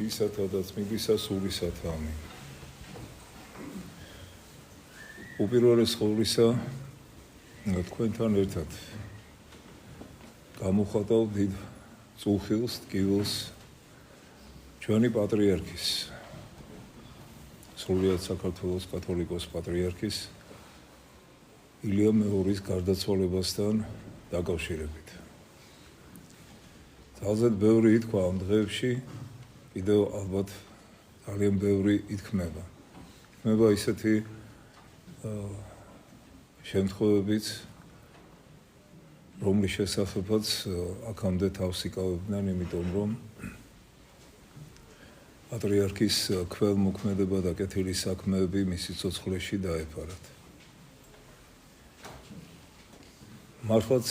ღვთისათა და წმინდისა სულისათა ამინ. უპირველეს ყოვლისა თქვენთან ერთად გამოვხატავ დიდ წუხილს, ტკივილს ჩვენი პატრიარქის, სრულიად საქართველოს კათოლიკოს პატრიარქის ილია მეორის გარდაცვალებასთან დაკავშირებით. ძალზედ ბევრი ითქვა ამ დღეებში, კიდევ ალბათ ძალიან ბევრი ითქმება. ითქმება ისეთი შემთხვევებიც, რომლის შესახებაც აქამდე თავს იკავებდნენ, იმიტომ რომ პატრიარქის ქველმოქმედება და კეთილი საქმეები მისი ცოცხლეში დაეფარათ. მართლაც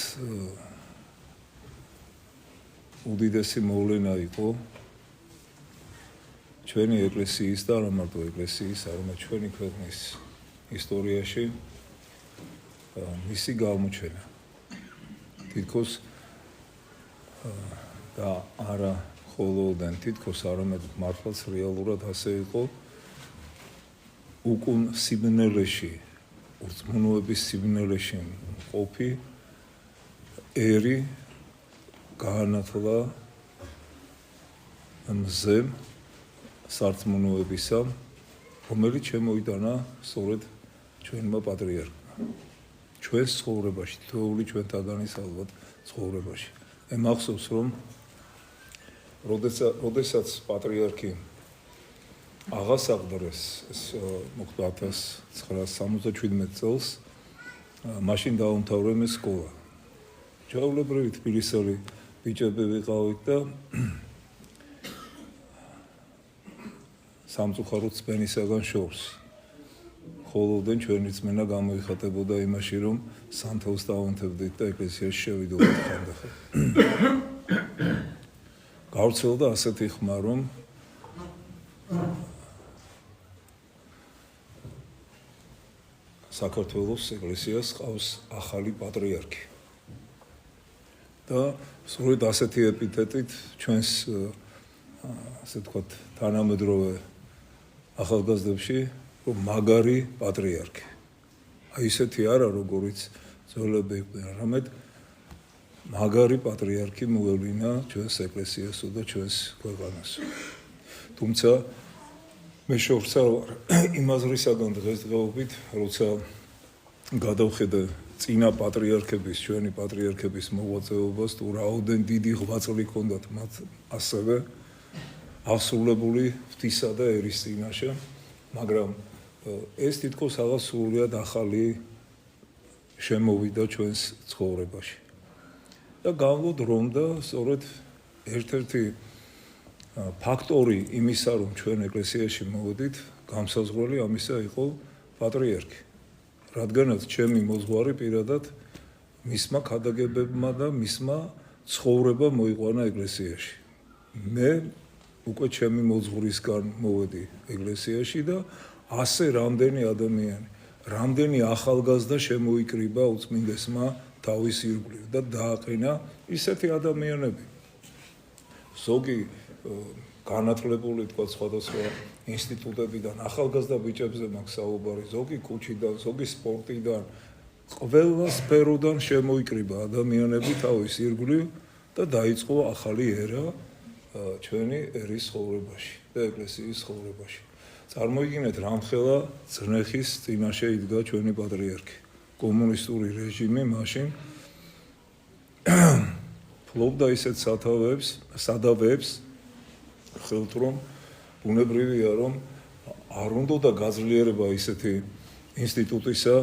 უდიდესი მოვლენა იყო ჩვენი ეკლესიის და არა მარტო ეკლესიის, არამედ ჩვენი ქვეყნის ისტორიაში მისი გამოჩენა. თითქოს და არა ხოლოდან თითქოს არამედ მართლაც რეალურად ასე იყო უკუნ სიბნელეში, ურწმუნოების სიბნელეში მყოფი ერი გაანათლა მზე სარწმუნოებისა, რომელიც შემოიტანა სწორედ ჩვენმა პატრიარქმა. ჩვენს ცხოვრებაში, თითოეული ჩვენთაგანის ალბათ ცხოვრებაში. მე მახსოვს, რომ როდესაც პატრიარქი აღასაყდრეს, ეს მოხდა 1977 წელს, მაშინ დაუმთავრე მე სკოლა. ჩვეულებრივი თბილისელი ბიჭები ვიყავით და სამწუხაროდ სპენისაგან შორს. ხოლოდან ჩვენი ძმენა გამოიხატებოდა იმაში, რომ სანთელს დავანთებდით და ეკლესიაში შევიდოდით ხანდახან. გავრცელდა ასეთი ხმა, რომ საქართველოს ეკლესიას ყავს ახალი პატრიარქი. და სწორედ ასეთი ეპითეტით ჩვენს ასე ვთქვათ თანამედროვე ახალგაზრდებში რომ მაგარი პატრიარქი. აი ისეთი არა, როგორიც ძველები იყვნენ, არამედ მაგარი პატრიარქი მოევლინა ჩვენს ეკლესიასო და ჩვენს ქვეყანასო. თუმცა მე შორს არ ვარ იმ აზრისაგან დღესდღეობით, როცა გადავხედე წინა პატრიარქების, ჩვენი პატრიარქების მოღვაწეობას, თუ რაოდენ დიდი ღვაწლი ჰქონდათ მათ ასევე ასრულებული ღვთისა და ერის წინაშე, მაგრამ ეს თითქოს რაღაც სრულიად ახალი შემოვიდა ჩვენს ცხოვრებაში. და გამოვდ რომ და სწორედ ერთ-ერთი ფაქტორი იმისა, რომ ჩვენ ეკლესიაში მოვედით, გამსაზღვრელი ამისა იყო პატრიარქი. რადგანაც ჩემი მოძღვარი პირადად მისმა ქადაგებებმა და მისმა ცხოვრება მოიყვანა ეკლესიაში. მე უკვე ჩემი მოძღვრისგან მოვედი ეკლესიაში და ასე რამდენი ადამიანი, რამდენი ახალგაზრდა შემოიკრიბა უწმინდესმა თავის ირგვლივ და დააყენა ისეთი ადამიანები. ზოგი განათლებული თქვა სხვადასხვა ინსტიტუტებიდან ახალგაზრდა ბიჭებზე მაქვს საუბარი, ზოგი ქუჩიდან, ზოგი სპორტიდან, ყველა სფეროდან შემოიკრიბა ადამიანები თავის ირგვლივ და დაიწყო ახალი ერა ჩვენი ერის ცხოვრებაში და ეკლესიის ცხოვრებაში. წარმოიდგინეთ, რამხელა ძნეხის წინაშე იდგა ჩვენი პატრიარქი. კომუნისტური რეჟიმი მაშინ ფლობდა ისეთ სადავეებს, ხელთ რომ ბუნებრივია, რომ არ უნდა გაძლიერება ისეთი ინსტიტუტისა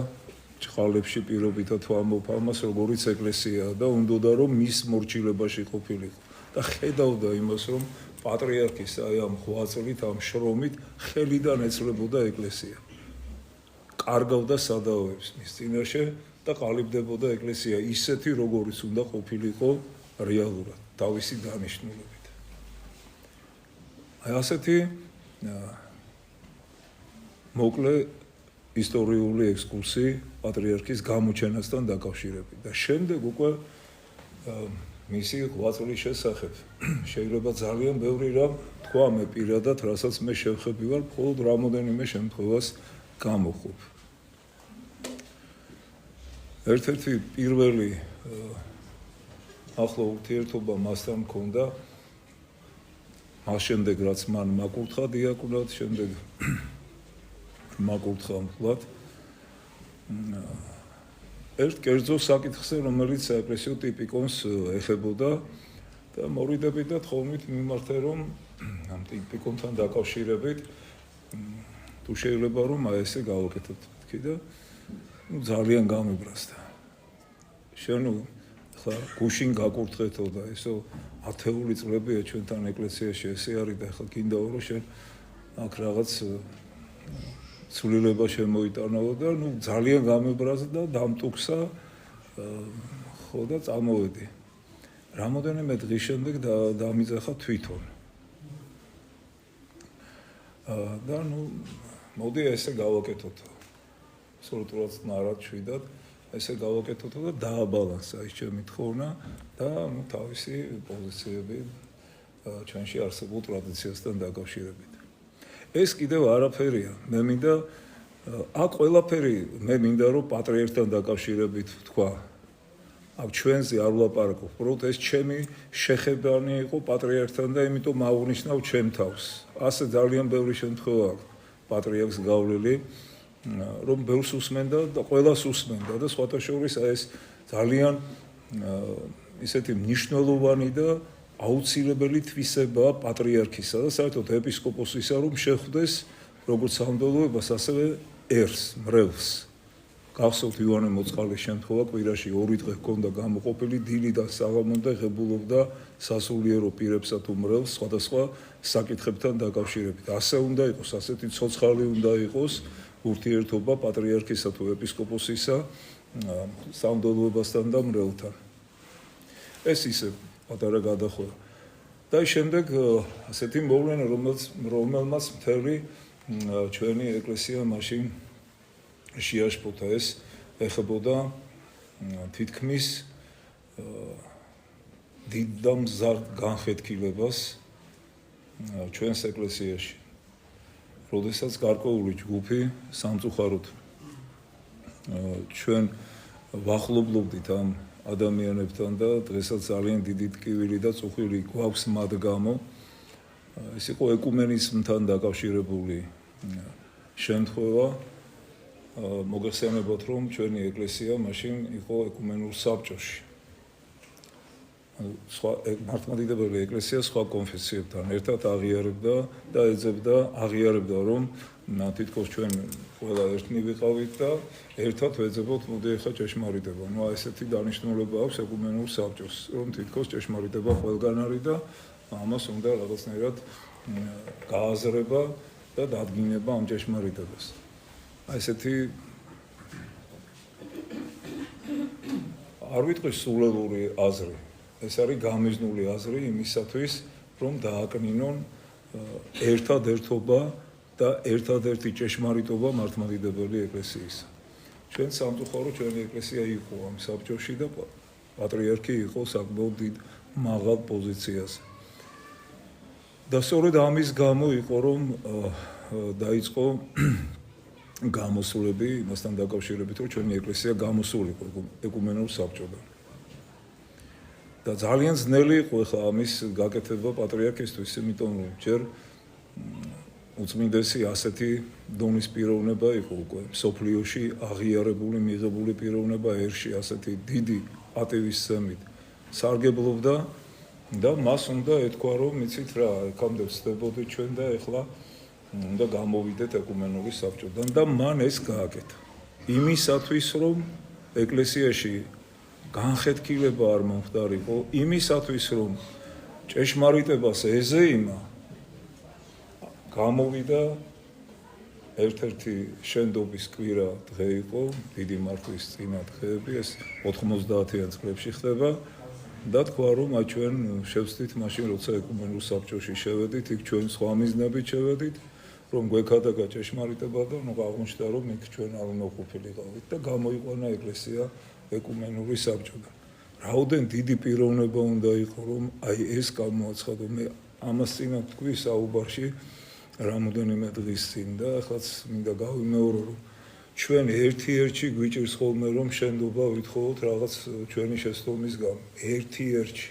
ჭყალებში პირობითად ვამბობ ამას, როგორც ეკლესია და უნდა რომ მის მორჩილებაში ყოფილიყო. და ხედავდა იმას, რომ პატრიარქის აი ამ ღვაწლით, ამ შრომით ხელიდან ეცლებოდა ეკლესია. კარგავდა სადავეებს მის წინაშე და ყალიბდებოდა ეკლესია ისეთი, როგორიც უნდა ყოფილიყო რეალურად, თავისი დანიშნულებით. აი ასეთი მოკლე ისტორიული ექსკურსი პატრიარქის გამოჩენასთან დაკავშირებით და შემდეგ უკვე მისი ღვაწლის შესახებ შეიძლება ძალიან ბევრი რამ თქვა მე პირადად, რასაც მე შევხები ვარ, მხოლოდ რამოდენიმე შემთხვევას გამოხობ. ერთ-ერთი პირველი ახლა ურთიერთობა მასთან მქონდა, მას შემდეგ რაც მან მაკურთხა დიაკვნად, შემდეგ მაკურთხა მხოლოდ ერთ კერძო საკითხზე, რომელიც საეკლესიო ტიპიკონს ეხებოდა და მორიდებით და თხოვნით მიმართა, რომ ამ ტიპიკონთან დაკავშირებით თუ შეიძლება რომ აი ესე გავაკეთოთ თქვი და ძალიან გამიბრასდა. შენ ხა გუშინ გაკურთხეთო და ესო ათეული წლებია ჩვენთან ეკლესიაში ესე არის და ხა გინდა რომ შენ აქ რაღაც ცვლილება შემოიტანო და ძალიან გამიბრასდა, დამტუქსა ხო და წამოვედი. რამოდენიმე დღის შემდეგ დამიძახა თვითონ. და მოდი ესე გავაკეთოთ. სულტურად ნარად შვიდად ესე გავაკეთოთ და დააბალანსა ის ჩემი თხოვნა და თავისი პოზიციები ჩვენში არსებულ ტრადიციასთან დაკავშირებით. ეს კიდევ არაფერია. მე მინდა აქ ყველაფერი მე მინდა რომ პატრიარქთან დაკავშირებით თქვა. აქ ჩვენზე არ ვლაპარაკობ, უბრალოდ ეს ჩემი შეხებანი იყო პატრიარქთან და იმიტომ აღვნიშნავ ჩემ თავს. ასე ძალიან ბევრი შემთხვევა აქვს პატრიარქს გავლილი, რომ ბევრს უსმენდა და ყველას უსმენდა და სხვათა შორის ეს ძალიან ისეთი მნიშვნელოვანი და აუცილებელი თვისებაა პატრიარქისა და საერთოდ ეპისკოპოსისა, რომ შეხვდეს როგორც სამღვდელოებას, ასევე ერს, მრევლს. გახსოვთ ივანე მოწყალის შემთხვევა, კვირაში 2 დღე ჰქონდა გამოყოფილი დილი და საღამომდე ღებულობდა სასულიერო პირებსა თუ მრევლს სხვადასხვა საკითხებთან დაკავშირებით. ასე უნდა იყოს, ასეთი ცოცხალი უნდა იყოს ურთიერთობა პატრიარქისა თუ ეპისკოპოსისა სამღვდელოებასთან და მრევლთან. ეს ისე პატარა გადახვევა. და შემდეგ ასეთი მოვლენა, რომელმაც მთელი ჩვენი ეკლესია მაშინ შეაშფოთა, ეს ეხებოდა თითქმის დიდ და მზარდ განხეთქილებას ჩვენს ეკლესიაში. როდესაც გარკვეული ჯგუფი სამწუხაროდ ჩვენ ვახლობლობდით ამ ადამიანებთან და დღესაც ძალიან დიდი ტკივილი და წუხილი გვაქვს მათ გამო. ეს იყო ეკუმენიზმთან დაკავშირებული შემთხვევა. მოგეხსენებათ, რომ ჩვენი ეკლესია მაშინ იყო ეკუმენურ საბჭოში. სხვა მართლმადიდებელი ეკლესია სხვა კონფესიებთან ერთად აღიარებდა და ეძებდა, რომ თითქოს ჩვენ ყველა ერთნი ვიყავით და ერთად ვეძებოთ, მოდი ახლა ჭეშმარიტება. ესეთი დანიშნულება აქვს ეკუმენურ საბჭოს, რომ თითქოს ჭეშმარიტება ყველგან არის და ამას უნდა რაღაცნაირად გააზრება და დადგინება ამ ჭეშმარიტებას. ესეთი არ ვიტყვი სულელური აზრი. ეს არის გამიზნული აზრი იმისათვის, რომ დააკნინონ ერთადერთობა და ერთადერთი ჭეშმარიტობა მართლმადიდებელი ეკლესიისა. ჩვენ სამწუხარო ჩვენი ეკლესია იყო ამ საბჭოში და პატრიარქი იყო საკმაოდ დიდ მაღალ პოზიციაზე. და სწორედ ამის გამო იყო, რომ დაიწყო გამოსვლები იმასთან დაკავშირებით, რომ ჩვენი ეკლესია გამოსულიყო ეკუმენურ საბჭოდან. და ძალიან ძნელი იყო ხა ამის გაკეთება პატრიარქისთვის, იმიტომ რომ ჯერ უწმინდესი ასეთი დონის პიროვნება იყო უკვე სოფლიოში აღიარებული, მიღებული პიროვნება ერში ასეთი დიდი პატივისცემით სარგებლობდა და მას უნდა ეთქვა, რომ მიცით რა, ეკამდე ვწდებოდი ჩვენ და ეხლა უნდა გამოვიდეთ ეკუმენური საბჭოდან და მან ეს გააკეთა. იმისათვის, რომ ეკლესიაში განხეთქილება არ მომხდარიყო, იმისათვის, რომ ჭეშმარიტებას ეზეიმა, გამოვიდა ერთ-ერთი შენდობის კვირა დღე იყო, დიდი მართვის წინა დღეები, ეს 90-იან წლებში ხდება და თქვა, რომ ჩვენ შევსდით მაშინ, როცა ეკუმენურ საბჭოში შევედით, იქ ჩვენ სხვა მიზნებით შევედით, რომ გვექადაგა ჭეშმარიტება და აღმოჩნდა, რომ იქ ჩვენ არ უნაყოფილიყავით და გამოიყვანა ეკლესია ეკუმენური საბჭოდან. რაოდენ დიდი პიროვნება უნდა იყო, რომ აი ეს გამოაცხადო. მე ამას წინა თქვი საუბარში რამოდენიმე დღის წინ და ახლა მინდა გავიმეორო რომ ჩვენ ერთ-ერთში გვიჭირს ხოლმე რომ შენდობა ვითხოვოთ რაღაც ჩვენი შეცდომის გამო ერთ-ერთში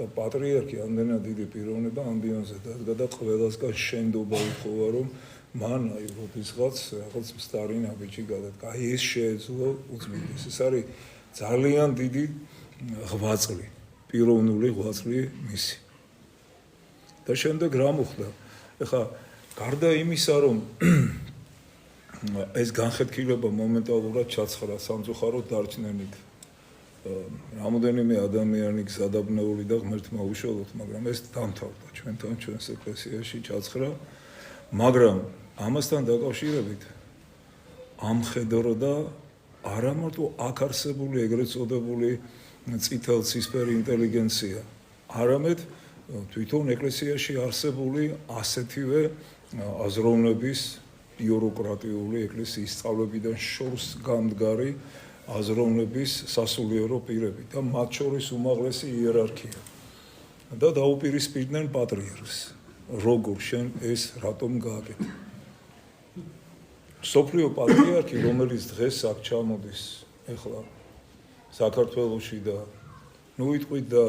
და პატრიარქი ამდენად დიდი პიროვნება ამბიონზე დადგა და ყველასგან შენდობა ვითხოვა რომ მან აი როდისღაც რაღაც მстаრი ნაბიჯი გადადგა აი ეს შეეძლო უწმინდეს ეს არის ძალიან დიდი ღვაწლი პიროვნული ღვაწლი მისი და შემდეგ რა მოხდა ეხა გარდა იმისა რომ ეს განხეთქილება მომენტალურად ჩაცხრა სამწუხაროდ დარჩენით რამოდენიმე ადამიანი გზადაბნეული და ღმერთმა უშველოთ მაგრამ ეს დამთავრდა ჩვენთან ჩვენს ეკლესიაში ჩაცხრა მაგრამ ამასთან დაკავშირებით ამხედრდა არა მარტო აქ არსებული ეგრეთ წოდებული წითელ ცისფერი ინტელიგენცია არამედ თვითონ ეკლესიაში არსებული ასეთივე აზროვნების ბიუროკრატიული ეკლესიის სწავლებიდან შორს გამდგარი აზროვნების სასულიერო პირები და მათ შორის უმაღლესი იერარქია და დაუპირისპირდნენ პატრიარქს როგორ შენ ეს რატომ გააკეთე სოფლიო პატრიარქი რომელიც დღეს აქ ჩამოდის ეხლა საქართველოში და ნუ ვიტყვით და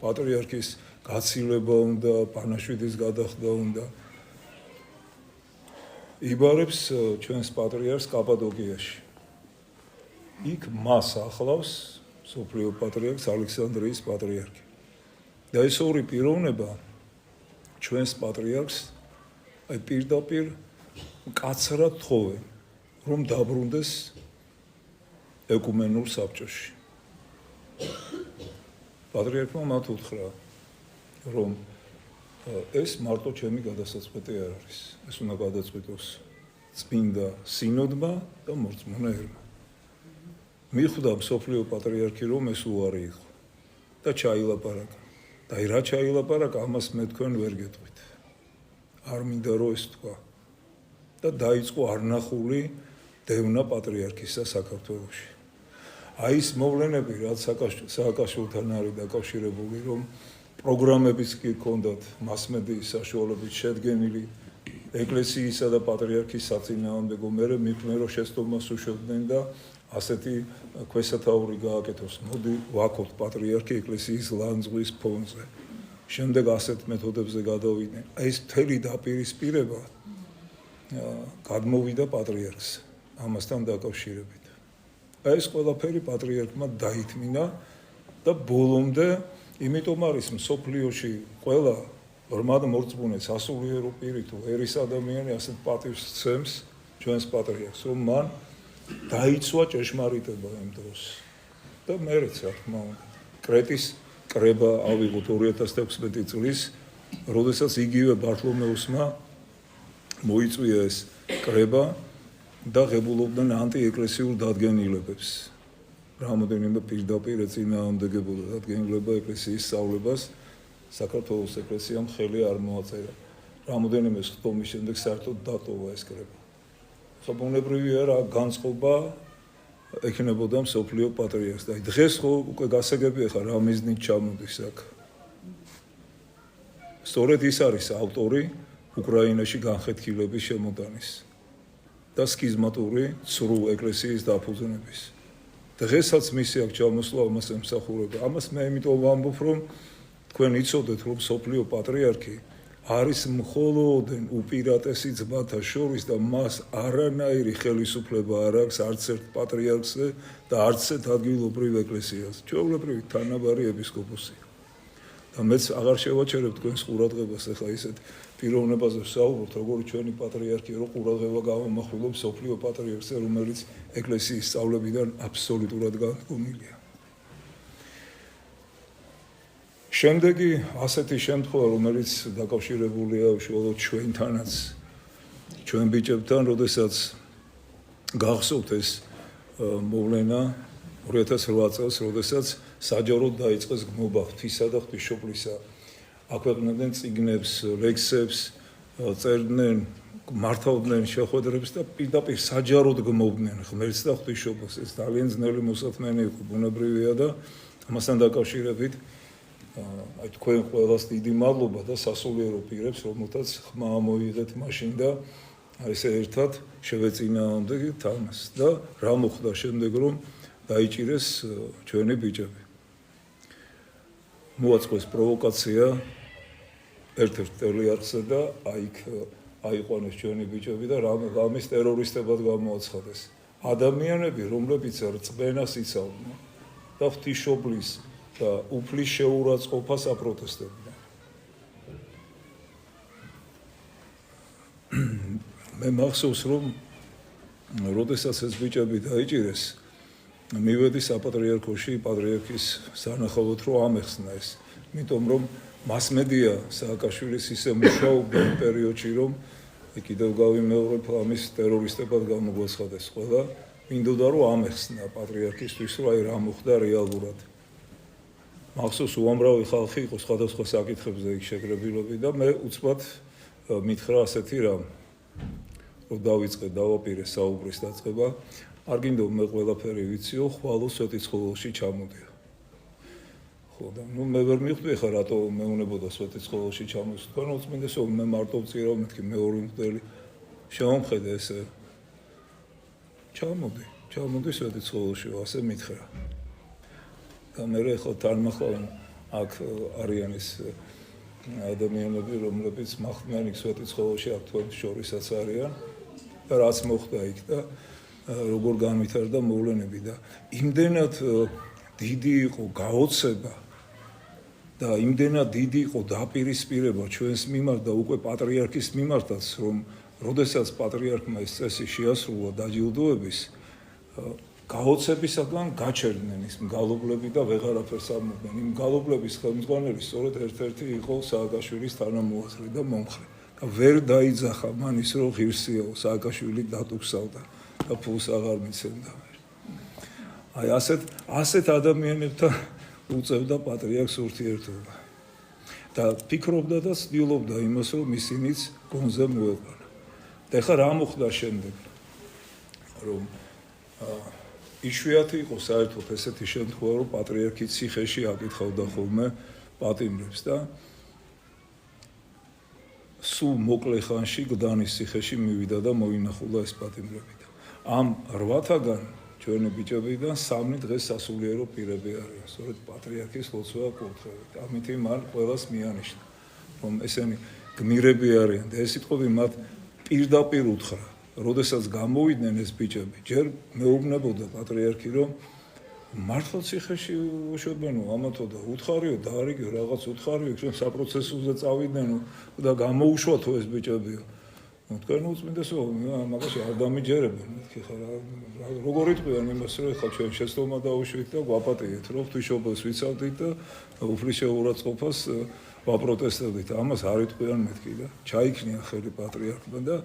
პატრიარქის გაცილება უნდა პანაშვიდის გადახდა უნდა იბარებს ჩვენს პატრიარქს კაპადოკიაში იქ მას ახლავს სოფლიო პატრიარქს ალექსანდრიის პატრიარქი და ეს ორი პიროვნება ჩვენს პატრიარქს აი პირდაპირ კაცრად თხოვენ რომ დაბრუნდეს ეკუმენურ საბჭოში პატრიარქმა მათ უთხრა რომ ეს მარტო ჩემი გადასაწყვეტი არ არის ეს უნდა გადაწყვეტოს წმინდა სინოდმა და მორწმუნეებმა მიხვდა მსოფლიო პატრიარქი რომ ეს უარი იყო და ჩაილაპარაკა და რა ჩაილაპარაკა ამას მე თქვენ ვერ გეტყვით არ მინდა რომ ეს თქვა და დაიწყო არნახული დევნა პატრიარქისა საქართველოში აი ეს მოვლენები რაც სააკაშვილთან არის დაკავშირებული რომ პროგრამებიც კი ჰქონდათ მასმედიის საშუალებით შედგენილი ეკლესიისა და პატრიარქის საწინააღმდეგო მერე მიხვდნენ რომ შეცდომას უშვებდნენ და ასეთი ქვესათაური გააკეთოს მოდი ვაქოთ პატრიარქი ეკლესიის ლანძღვის ფონზე შემდეგ ასეთ მეთოდებზე გადავიდნენ ეს მთელი დაპირისპირება გადმოვიდა პატრიარქს ამასთან დაკავშირებით ეს ყველაფერი პატრიარქმა დაითმინა და ბოლომდე იმიტომ არის მსოფლიოში ყველა ბრმა და მორწმუნე სასულიერო პირი თუ ერის ადამიანი ასეთ პატივს სცემს ჩვენს პატრიარქს რომ მან დაიცვა ჭეშმარიტება იმ დროს და მერეც რა თქმა უნდა კრეტის კრება ავიღოთ 2016 წლის როდესაც იგივე ბართლომეუსმა მოიწვია ეს კრება და ღებულობდნენ ანტიეკლესიურ დადგენილებებს რამოდენიმე პირდაპირ ეწინააღმდეგებოდა დადგენილება ეკლესიის სწავლებას საქართველოს ეკლესიამ ხელი არ მოაწერა რამოდენიმე სხდომის შემდეგ საერთოდ დატოვა ეს კრება საბუნებრივია რა განწყობა ექნებოდა მსოფლიო პატრიარქს და დღეს ხო უკვე გასაგებია ხა რა მიზნით ჩამოდის აქ სწორედ ის არის ავტორი უკრაინაში განხეთქილების შემოტანის და სქიზმატური ცრუ ეკლესიის დაფუძნების დღესაც მისი აქ ჩამოსვლა ამას ემსახურება ამას მე იმიტომ ვამბობ რომ თქვენ იცოდეთ რომ სოფლიო პატრიარქი არის მხოლოდ უპირატესი ძმათა შორის და მას არანაირი ხელისუფლება არ აქვს არც ერთ პატრიარქზე და არც ერთ ადგილობრივ ეკლესიას ჩვეულებრივი თანაბარი ეპისკოპოსი და მეც აღარ შევაჩერებ თქვენს ყურადღებას ახლა ისეთ პიროვნებაზე ვსაუბრობთ როგორი ჩვენი პატრიარქი რო ყურადღება გამომახვილობს სოფლიო პატრიარქზე რომელიც ეკლესიის სწავლებიდან აბსოლუტურად განდგომილია შემდეგი ასეთი შემთხვევა რომელიც დაკავშირებულია უშუალოდ ჩვენთანაც ჩვენ ბიჭებთან როდესაც გახსოვთ ეს მოვლენა 2008 წელს როდესაც საჯაროდ დაიწყეს გმობა ღვთისა და ღვთისმშობლისა აქვეყნებდნენ წიგნებს ლექსებს წერდნენ მართავდნენ შეხვედრებს და პირდაპირ საჯაროდ გმობდნენ ღმერთს და ღვთისმშობლს ეს ძალიან ძნელი მოსათმენი იყო ბუნებრივია და ამასთან დაკავშირებით აი თქვენ ყველას დიდი მადლობა და სასულიერო პირებს, რომელთაც ხმა მოიღეთ მაშინ და ესე ერთად შევეწინააღმდეგეთ ამას და რა მოხდა შემდეგ რომ დაიჭირეს ჩვენი ბიჭები. მოაწყეს პროვოკაცია ერთ-ერთ ტელიარხზე და აიქ აიყვანეს ჩვენი ბიჭები და რამის ტერორისტებად გამოაცხადეს. ადამიანები, რომლებიც რწმენას იცავდნენ და ღვთისმშობლის და უფლის შეურაცხყოფას აპროტესტებდნენ. მე მახსოვს რომ როდესაც ეს ბიჭები დაიჭირეს, მივედი საპატრიარქოში პატრიარქის სანახავად რომ ამეხსნა ეს, იმიტომ რომ მასმედია სააკაშვილის ისე მუშაობდა იმ პერიოდში რომ კიდევ გავიმეორებ ამის ტერორისტებად გამოგვაცხადეს ყველა, მინდოდა რომ ამეხსნა პატრიარქისთვის რომ აი რა მოხდა რეალურად. მახსოვს უამრავი ხალხი იყო სხვადასხვა საკითხებზე იქ შეკრებილები და მე უცბად მითხრა ასეთი რამ რომ დავიწყე დავაპირე საუბრის დაწყება, არ გინდო მე ყველაფერი ვიციო, ხვალო სვეტიცხოველში ჩამოდიო. ხო და ნუ მე ვერ მიხვდი ხა რატო მეუნებოდა სვეტიცხოველში ჩამოს. თქვენ უწმინდესო მე მარტო ვწირავ მეთქი მეორე მღვდელი შემომხედე ესე. ჩამოდი სვეტიცხოველში, ასე მითხრა. და მე ხა თანმახლავენ აქ არიან ის ადამიანები, რომლებიც მახდნენ იქ სვეტიცხოველში აქ თქვენ შორისაც არიან და რაც მოხდა იქ და როგორ განვითარდა მოვლენები და იმდენად დიდი იყო გაოცება და იმდენად დიდი იყო დაპირისპირება ჩვენს მიმართ და უკვე პატრიარქის მიმართაც, რომ როდესაც პატრიარქმა ეს წესი შეასრულა დაჯილდოების, გაოცებისაგან გაჩერდნენ ის მგალობლები და ვეღარაფერს ამოდნენ. იმ მგალობლების ხელმძღვანელი სწორედ ერთ-ერთი იყო სააკაშვილის თანამოაზრე და მომხრე. და ვერ დაიძახა მან ის რომ ღირსიაო სააკაშვილი დატუქსავდა და ფულს აღარ მიცემდა. აი ასეთ ადამიანებთან უწევდა პატრიარქს ურთიერთობა. და ფიქრობდა და ცდილობდა იმას რომ ისინიც გონზე მოეყვანა. და ეხლა რა მოხდა შემდეგ? რომ იშვიათი იყო საერთოდ ესეთი შემთხვევა რომ პატრიარქი ციხეში აკითხავდა ხოლმე პატიმრებს და სულ მოკლე ხანში გდანის ციხეში მივიდა და მოინახულა ეს პატიმრები. ამ 8-თაგან ჩვენი ბიჭებიდან 3 დღეს სასულიერო პირები არიან, სწორედ პატრიარქის ლოცვა კურთხევით. ამით მან ყველას მიანიშნა, რომ ესენი გმირები არიან და ეს სიტყვები მათ პირდაპირ უთხრა. როდესაც გამოვიდნენ ეს ბიჭები, ჯერ მეუბნებოდა პატრიარქი, რომ მართლა ციხეში უშვებენო ამათო და უთხარიო და არიგო რაღაც უთხარიო, ჩვენ საპროცესოზე წავიდნენ და გამოუშვათო ეს ბიჭებიო. თქვენ უწმინდესო, მაგაში არ დამიჯერებენ, მეთქი ხა როგორ იტყვიან იმას, რომ ხა ჩვენ შეცდომა დაუშვით და გვაპატიეთ, რომ ღვთისმშობელს ვიცავდით და უფლის შეურაცხყოფას ვაპროტესტებდით. ამას არ იტყვიან მეთქი და ჩაიქნია ხელი პატრიარქმა და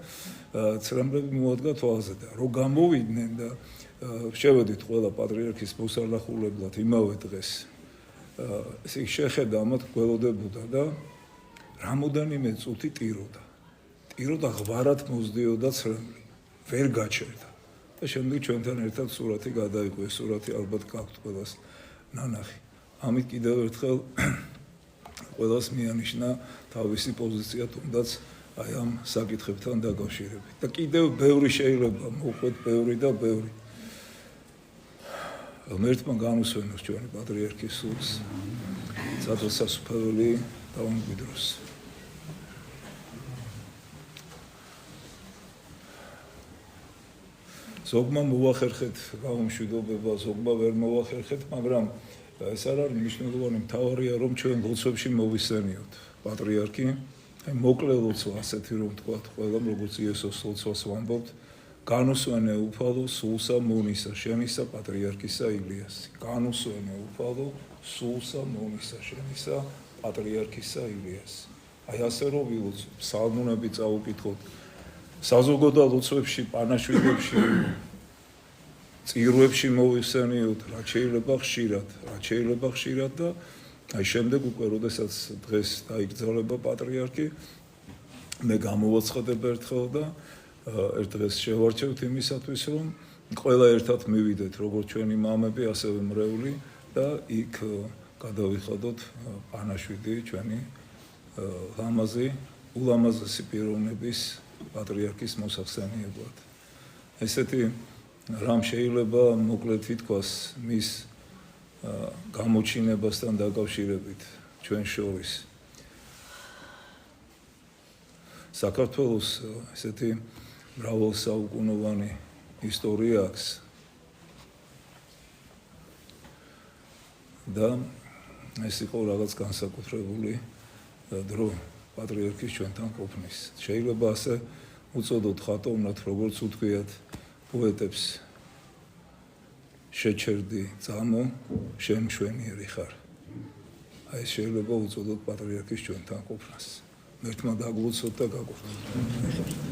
ცრემლები მოადგა თვალზე და რო გამოვიდნენ და შევედით ყველა პატრიარქის მოსანახულებლად იმავე დღეს. ესე შეხედა ამათ გველოდებოდა და რამოდენიმე წუთი ტიროდა. ტიროდა ღვარად მოძდიოდა ცრემლი. ვერ გაჩერდა. და შემდეგ ჩვენთან ერთად სურათი გადაიღო. ეს სურათი ალბათ გაქვთ ყველას ნანახი. ამით კიდევ ერთხელ ყველას მიანიშნა თავისი პოზიცია თუნდაც აი ამ საკითხებთან დაკავშირებით. და კიდევ ბევრი შეიძლება მოყვეთ ბევრი და ბევრი. ღმერთმა განუსვენოს ჩვენი პატრიარქის სულს. სადღესასწაული დაუმკვიდროს. ზოგმა მოახერხეთ გამომშვიდობება, ზოგმა ვერ მოახერხეთ, მაგრამ ეს არ არის მნიშვნელოვანი, მთავარია რომ ჩვენ ლოცვებში მოვისწენიოთ პატრიარქი, აი მოკლე ლოცვა ასეთი რომ თქვათ ყველამ როგორც იესოს ლოცვას ვამბობთ, განუსვენე უფალო სულსა მონისა შენისა პატრიარქისა ილიასი. განუსვენე უფალო სულსა მონისა შენისა პატრიარქისა ილიასი. აი ასე რომ ვილოცოთ, ფსალმუნები წაუკითხოთ, საზოგადო ლოცვებში, პანაშვიდებში, წირვებში მოვიხსენიოთ, რაც შეიძლება ხშირად და აი შემდეგ უკვე როდესაც დღეს დაიგრძელება პატრიარქი, მე გამოვაცხადებ ერთხელ და ერთ დღეს შევარჩევთ იმისათვის, რომ ყველა ერთად მივიდეთ, როგორც ჩვენი მამები, ასევე მრევლი და იქ გადავიხადოთ პანაშვიდი ჩვენი ლამაზი ულამაზესი პიროვნების პატრიარქის მოსახსენიებლად. ესეთი რამ შეიძლება მოკლედ ითქვას მის გამოჩინებასთან დაკავშირებით ჩვენ შორის. საქართველოს ესეთი მრავალსაუკუნოვანი ისტორია აქვს და ეს იყო რაღაც განსაკუთრებული დრო პატრიარქის ჩვენთან ყოფნის. შეიძლება ასე უწოდოთ ხატოვნად, როგორც უთქვიათ პოეტებს შეჩერდი წამო, შენ მშვენიერი ხარ. აი ეს შეიძლება უწოდოთ პატრიარქის ჩვენთან ყოფნას. ერთმა დაგლოცოთ და გაგვხსნათ.